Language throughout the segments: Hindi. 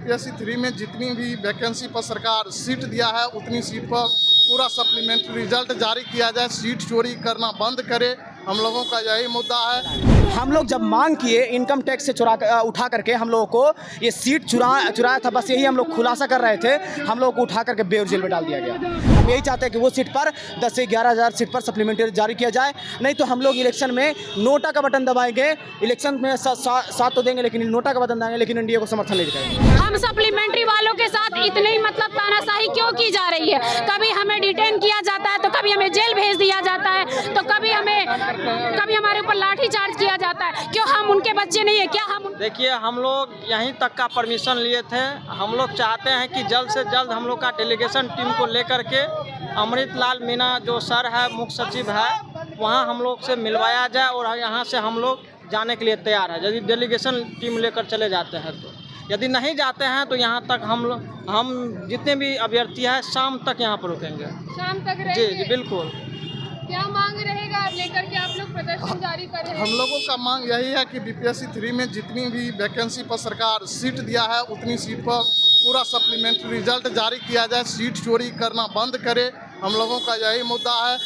बीपीएससी 3 में जितनी भी वैकेंसी पर सरकार सीट दिया है उतनी सीट पर पूरा सप्लीमेंट्री रिजल्ट जारी किया जाए, सीट चोरी करना बंद करे। हम लोगों का यही मुद्दा है। हम लोग जब मांग किए इनकम टैक्स से उठा करके हम लोगों को ये सीट चुराया था, बस यही हम लोग खुलासा कर रहे थे। हम लोगों को उठा करके बेऊर जेल में डाल दिया गया। हम यही चाहते हैं कि वो सीट पर 10 से 11 हज़ार सीट पर सप्लीमेंट्री जारी किया जाए, नहीं तो हम लोग इलेक्शन में नोटा का बटन दबाएंगे। इलेक्शन में साथ तो देंगे लेकिन नोटा का बटन दबाएंगे, लेकिन एनडीए को समर्थन नहीं करेंगे। हम सप्लीमेंट्री वालों के साथ इतनी मतलब तानाशाही क्यों की जा रही है? कभी हमें डिटेन किया जाता है तो कभी हमें जेल भेज दिया जाता है, तो कभी हमारे ऊपर लाठी चार्ज किया जाता है। क्यों हम उनके बच्चे नहीं है क्या? हम देखिए, हम लोग यहीं तक का परमिशन लिए थे। हम लोग चाहते हैं कि जल्द से जल्द हम लोग का डेलीगेशन टीम को लेकर के अमृत लाल मीणा जो सर है, मुख्य सचिव है, वहाँ हम लोग से मिलवाया जाए और यहाँ से हम लोग जाने के लिए तैयार है। यदि डेलीगेशन टीम लेकर चले जाते हैं तो, यदि नहीं जाते हैं तो यहाँ तक हम जितने भी अभ्यर्थी हैं शाम तक यहाँ पर रुकेंगे। शाम तक रहेंगे? जी जी बिल्कुल। क्या मांग रहेगा लेकर के आप लोग प्रदर्शन जारी कर रहे हैं? हम लोगों का मांग यही है कि बीपीएससी 3 में जितनी भी वैकेंसी पर सरकार सीट दिया है उतनी सीट पर पूरा सप्लीमेंट्री रिजल्ट जारी किया जाए, सीट चोरी करना बंद करे। हम लोगों का यही मुद्दा है।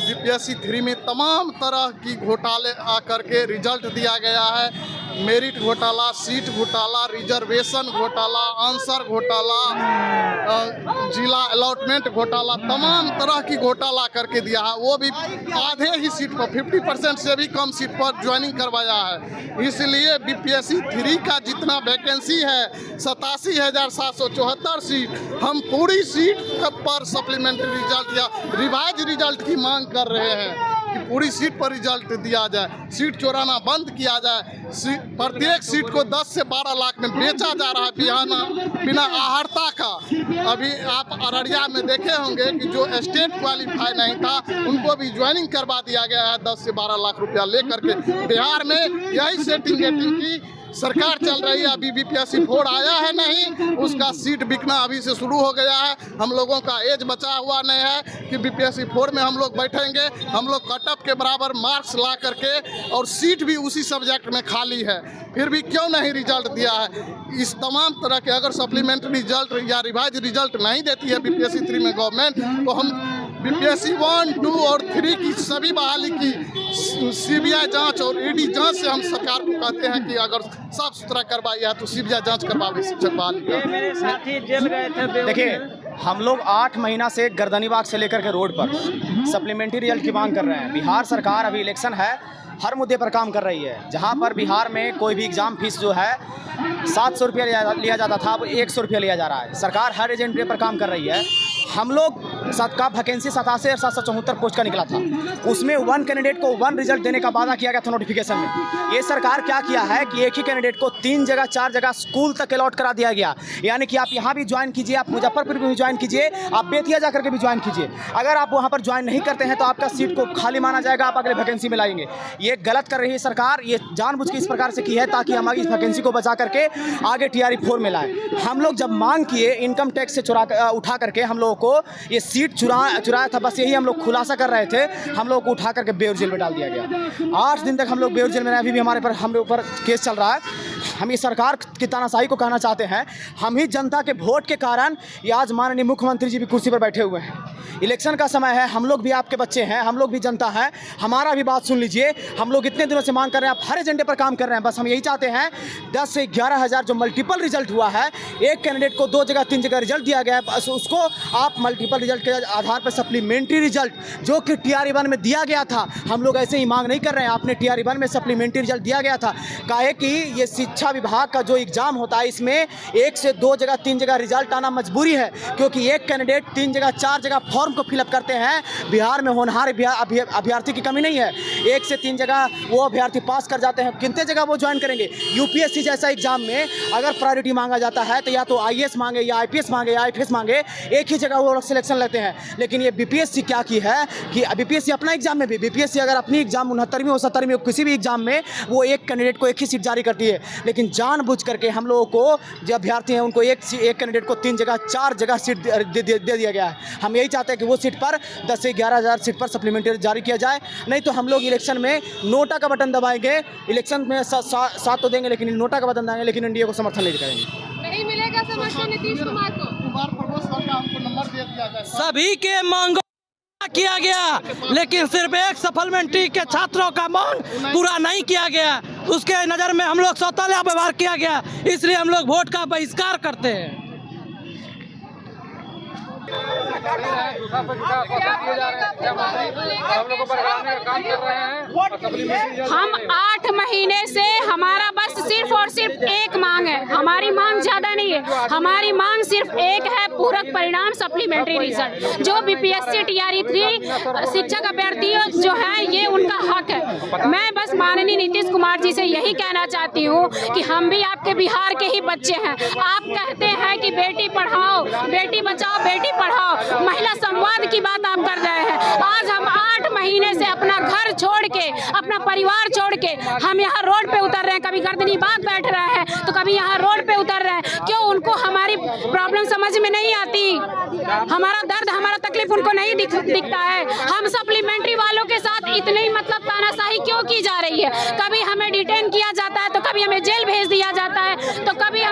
बीपीएससी 3 में तमाम तरह की घोटाले आकर के रिजल्ट दिया गया है। मेरिट घोटाला, सीट घोटाला, रिजर्वेशन घोटाला, आंसर घोटाला, जिला अलॉटमेंट घोटाला, तमाम तरह की घोटाला करके दिया है। वो भी आधे ही सीट पर 50% से भी कम सीट पर ज्वाइनिंग करवाया है। इसलिए बीपीएससी 3 का जितना वैकेंसी है 87,774 सीट, हम पूरी सीट पर सप्लीमेंट्री रिजल्ट या रिवाइज रिजल्ट की मांग कर रहे हैं कि पूरी सीट पर रिजल्ट दिया जाए, सीट चोराना बंद किया जाए। प्रत्येक सीट को 10 से 12 लाख में बेचा जा रहा है बिना आहर्ता का। अभी आप अररिया में देखे होंगे कि जो स्टेट क्वालिफाई नहीं था उनको भी ज्वाइनिंग करवा दिया गया है 10 से 12 लाख रुपया लेकर के। बिहार में यही सेटिंग की सरकार चल रही है। अभी बीपीएससी 4 आया है नहीं, उसका सीट बिकना अभी से शुरू हो गया है। हम लोगों का एज बचा हुआ नहीं है कि बीपीएससी 4 में हम लोग बैठेंगे। हम लोग कटअप के बराबर मार्क्स ला करके, और सीट भी उसी सब्जेक्ट में खाली है, फिर भी क्यों नहीं रिजल्ट दिया है? इस तमाम तरह के अगर सप्लीमेंट्री रिजल्ट या रिवाइज रिजल्ट नहीं देती है बीपीएससी 3 में गवर्नमेंट, तो हम बीपीएससी 1, 2 और 3 की सभी बहाली की सीबीआई जांच और ईडी जांच से हम सरकार को कहते हैं कि अगर साफ सुथरा करवाई है तो सीबीआई जांच करवावे शिक्षक बहाली। मेरे साथी जेल गए थे। देखिए, हम लोग 8 महीना से गर्दनीबाग से लेकर के रोड पर सप्लीमेंट्री रिजल्ट की मांग कर रहे हैं। बिहार सरकार, अभी इलेक्शन है, हर मुद्दे पर काम कर रही है। जहां पर बिहार में कोई भी एग्ज़ाम फीस जो है 700 रुपया लिया जाता था, अब 100 रुपया लिया जा रहा है। सरकार हर एजेंडे पर काम कर रही है। हम लोग का वैकेंसी 87 और 774 पोस्ट का निकला था, उसमें 1 कैंडिडेट को 1 रिजल्ट देने का वादा किया गया था नोटिफिकेशन में। ये सरकार क्या किया है कि एक ही कैंडिडेट को 3 जगह 4 जगह स्कूल तक अलॉट करा दिया गया। यानी कि आप यहाँ भी ज्वाइन कीजिए, आप मुजफ्फरपुर में भी ज्वाइन कीजिए, आप बेतिया जा करके भी ज्वाइन कीजिए। अगर आप वहाँ पर ज्वाइन नहीं करते हैं तो आपका सीट को खाली माना जाएगा, आप अगले वैकेंसी में लाएंगे। ये गलत कर रही है सरकार। ये जानबूझ के इस प्रकार से की है ताकि हमारी इस वैकेंसी को बचा करके आगे TRE 4 में लाए। हम लोग जब मांग किए इनकम टैक्स से उठा करके हम लोगों को ये सीट चुराया था, बस यही हम लोग खुलासा कर रहे थे। हम लोग को उठा करके बेऊर जेल में डाल दिया गया। 8 दिन तक हम लोग बेऊर जेल में रहे। अभी भी हमारे पर हम लोग पर केस चल रहा है। हम इस सरकार की तानाशाही को कहना चाहते हैं, हम ही जनता के वोट के कारण ये आज माननीय मुख्यमंत्री जी भी कुर्सी पर बैठे हुए हैं। इलेक्शन का समय है, हम लोग भी आपके बच्चे हैं, हम लोग भी जनता हैं, हमारा भी बात सुन लीजिए। हम लोग इतने दिनों से मांग कर रहे हैं, आप हर एजेंडे पर काम कर रहे हैं। बस हम यही चाहते हैं 10 से 11 हज़ार जो मल्टीपल रिजल्ट हुआ है, एक कैंडिडेट को 2 जगह 3 जगह रिजल्ट दिया गया है, बस उसको आप मल्टीपल रिजल्ट के आधार पर सप्लीमेंट्री रिजल्ट जो कि TRE 1 में दिया गया था, हम लोग ऐसे ही मांग नहीं कर रहे हैं। आपने TRE 1 में सप्लीमेंट्री रिजल्ट दिया गया था। काहे कि ये शिक्षा विभाग का जो एग्ज़ाम होता है इसमें 1 से 2 जगह 3 जगह रिजल्ट आना मजबूरी है, क्योंकि एक कैंडिडेट 3 जगह 4 जगह फॉर्म को फिलअप करते हैं। बिहार में होनहार अभ्यर्थी की कमी नहीं है। 1 से 3 जगह वो अभ्यर्थी पास कर जाते हैं, कितने जगह वो ज्वाइन करेंगे? यूपीएससी जैसा एग्जाम में अगर प्रायोरिटी मांगा जाता है तो या तो IAS मांगे या IPS मांगे या IFS मांगे, एक ही जगह वो लोग सिलेक्शन लेते हैं। लेकिन ये बीपीएससी क्या की है कि बीपीएससी अपना एग्जाम में भी, बीपीएससी अगर अपनी एग्जाम 69वीं और 70वीं में किसी भी एग्जाम में वो एक कैंडिडेट को एक ही सीट जारी करती है, लेकिन जानबूझ करके हम लोगों को जो अभ्यर्थी हैं उनको एक कैंडिडेट को 3 जगह 4 जगह सीट दे दिया गया है। हम यही चाहते हैं कि वो सीट पर 10 से 11 हज़ार सीट पर सप्लीमेंट्री जारी किया जाए, नहीं तो हम लोग इलेक्शन में नोटा का बटन दबाएंगे। इलेक्शन में साथ तो देंगे लेकिन नोटा का बटन दबाएंगे, लेकिन एनडीए को समर्थन नहीं करेंगे। नहीं मिलेगा समझते हैं नीतीश कुमार को? कुमार प्रमोद सर का हमको नंबर दे दिया जाए। सभी के मांगों किया गया, लेकिन सिर्फ एक सप्लीमेंट्री के छात्रों का मांग पूरा नहीं किया गया। उसके नज़र में हम लोग सौतेला व्यवहार किया गया, इसलिए हम लोग वोट का बहिष्कार करते हैं। हम 8 महीने से हमारा बस सिर्फ और सिर्फ एक मांग है। हमारी मांग ज्यादा नहीं है, हमारी मांग सिर्फ एक है, पूरक परिणाम सप्लीमेंट्री रिजल्ट। जो बीपीएससी टीआरई 3 शिक्षक अभ्यर्थी जो है ये उनका हक है। मैं बस माननीय नीतीश कुमार जी से यही कहना चाहती हूँ कि हम भी आपके बिहार के ही बच्चे हैं। आप कहते हैं कि बेटी पढ़ाओ, बेटी बचाओ, बेटी पढ़ाओ, महिला संवाद की बात आप कर रहे हैं। आज हम 8 महीने से अपना घर छोड़ के, अपना परिवार छोड़ के हम यहाँ रोड पे उतर रहे हैं। कभी गर्दनी बाग बैठ रहे हैं तो कभी यहाँ रोड पे उतर रहे हैं। क्यों उनको हमारी प्रॉब्लम समझ में नहीं आती? हमारा दर्द, हमारा तकलीफ उनको नहीं दिखता है। हम सप्लीमेंट्री वालों के साथ इतनी मतलब तानाशाही क्यों की जा रही है? कभी हमें डिटेन किया जाता है तो कभी हमें जेल भेज दिया जाता है, तो कभी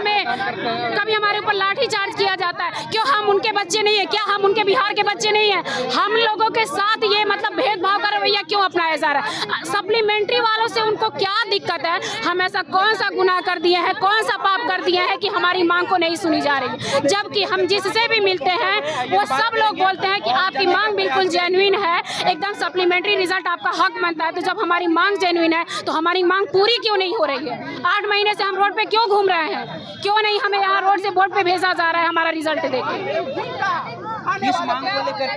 हमारे ऊपर लाठी चार्ज किया जाता है। क्यों हम उनके बच्चे नहीं है? क्या हम उनके बिहार के बच्चे नहीं है? हम लोगों के साथ ये मतलब भेदभाव का रवैया क्यों अपनाया जा रहा है? सप्लीमेंट्री वालों से उनको क्या दिक्कत है? हम ऐसा कौन सा गुनाह कर दिए हैं, कौन सा पाप कर दिए हैं कि हमारी मांग को नहीं सुनी जा रही? जबकि हम जिससे भी मिलते हैं वो सब लोग बोलते हैं कि आपकी मांग बिल्कुल जेन्युइन है, एकदम सप्लीमेंट्री रिजल्ट आपका हक बनता है। तो जब हमारी मांग जेन्युइन है तो हमारी मांग पूरी क्यों नहीं हो रही है? 8 महीने से हम रोड पे क्यों घूम रहे हैं? क्यों नहीं हमें यहाँ रोड से बोर्ड पे भेजा जा रहा है हमारा रिजल्ट देके? इस मांग को लेकर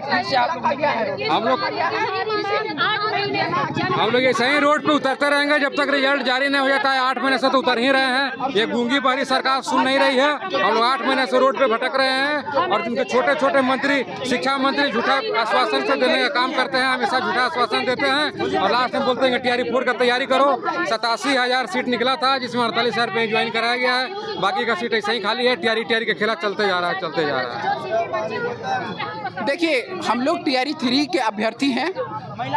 हम लोग ऐसे ही रोड पे उतरते रहेंगे जब तक रिजल्ट जारी नहीं हो जाता है। 8 महीने से तो उतर ही रहे हैं, ये गूंगी बहरी सरकार सुन नहीं रही है। हम लोग 8 महीने से रोड पे भटक रहे हैं और जिनके छोटे छोटे मंत्री, शिक्षा मंत्री झूठा आश्वासन से देने का काम करते हैं, हमेशा झूठा आश्वासन देते हैं और लास्ट में बोलते हैं कि टीआरई 4 का तैयारी करो। 87,000 सीट निकला था जिसमें 48,000 पे ज्वाइन कराया गया है, बाकी का सीट ऐसे ही खाली है। टीआरई के खिलाफ चलते जा रहा है। देखिए, हम लोग टीआरई 3 के अभ्यर्थी हैं।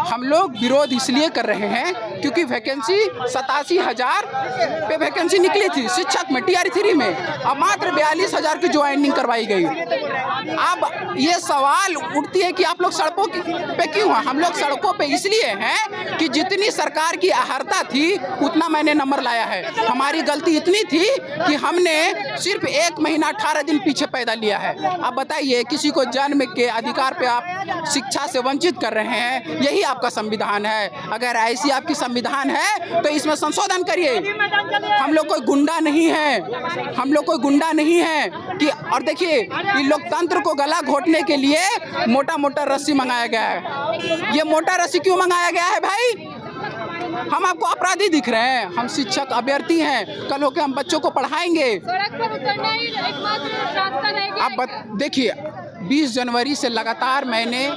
हम लोग विरोध इसलिए कर रहे हैं क्योंकि वैकेंसी 87,000 पे वैकेंसी निकली थी शिक्षक में टीआरई 3 में, अब मात्र 42,000 की ज्वाइनिंग करवाई गई। अब ये सवाल उठती है कि आप लोग सड़कों पे क्यों हैं? हम लोग सड़कों पे इसलिए हैं कि जितनी सरकार की अहर्ता थी उतना मैंने नंबर लाया है। हमारी गलती इतनी थी कि हमने सिर्फ 1 महीना 18 दिन पीछे पैदा लिया है। अब बताइए, किसी को जन्म के अधिकार पे आप शिक्षा से वंचित कर रहे हैं, यही आपका संविधान है। अगर ऐसी आपकी संविधान है तो इसमें संशोधन करिए। हम लोग कोई गुंडा नहीं है, हम लोग कोई गुंडा नहीं है कि। और देखिए, ये लोकतंत्र को गला घोटने के लिए मोटा मोटा रस्सी मंगाया गया है। ये मोटा रस्सी क्यों मंगाया गया है भाई? हम आपको अपराधी दिख रहे हैं? हम शिक्षक अभ्यर्थी हैं, कल होके हम बच्चों को पढ़ाएंगे। सड़क पर उतरना ही एकमात्र रास्ता रहेगा। अब देखिए, 20 जनवरी से लगातार मैंने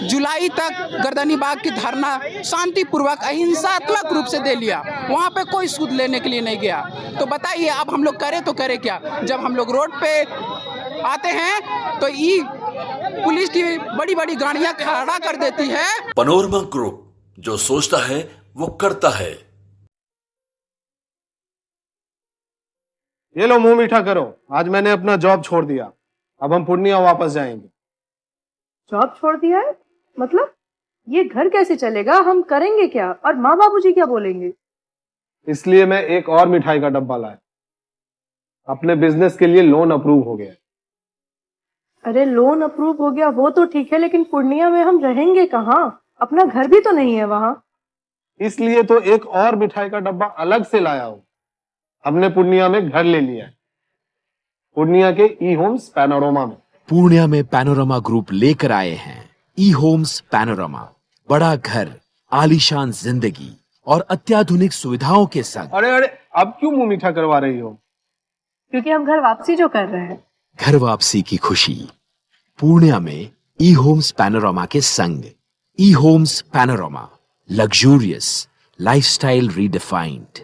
जुलाई तक गर्दनी बाग की धरना शांतिपूर्वक अहिंसात्मक रूप से दे लिया। वहाँ पे कोई सूद लेने के लिए नहीं गया। तो बताइए, अब हम लोग करें तो करें क्या? जब हम लोग रोड पे आते हैं तो पुलिस की बड़ी बड़ी गाड़ियाँ खड़ा कर देती है। पैनोरमा ग्रुप, जो सोचता है वो करता है। ये लो, मुंह मीठा करो। आज मैंने अपना जॉब छोड़ दिया, अब हम पूर्णिया वापस जाएंगे। जॉब छोड़ दिया है? मतलब ये घर कैसे चलेगा? हम करेंगे क्या? और माँ बाबूजी क्या बोलेंगे? इसलिए मैं एक और मिठाई का डब्बा लाया। अपने बिजनेस के लिए लोन अप्रूव हो गया। अरे लोन अप्रूव हो गया वो तो ठीक है, लेकिन पूर्णिया में हम रहेंगे कहाँ? अपना घर भी तो नहीं है वहाँ। इसलिए तो एक और मिठाई का डब्बा अलग से लाया हूँ। हमने पूर्णिया में घर ले लिया है, पूर्णिया के ई होम्स पैनोरमा में। पूर्णिया में पैनोरमा ग्रुप लेकर आए हैं ई होम्स पैनोरमा। बड़ा घर, आलीशान जिंदगी और अत्याधुनिक सुविधाओं के संग। अरे अब क्यों मुंह मीठा करवा रही हो? क्योंकि हम घर वापसी जो कर रहे हैं। घर वापसी की खुशी पूर्णिया में ई होम्स पैनोरमा के संग। E Homes Panorama, luxurious lifestyle redefined.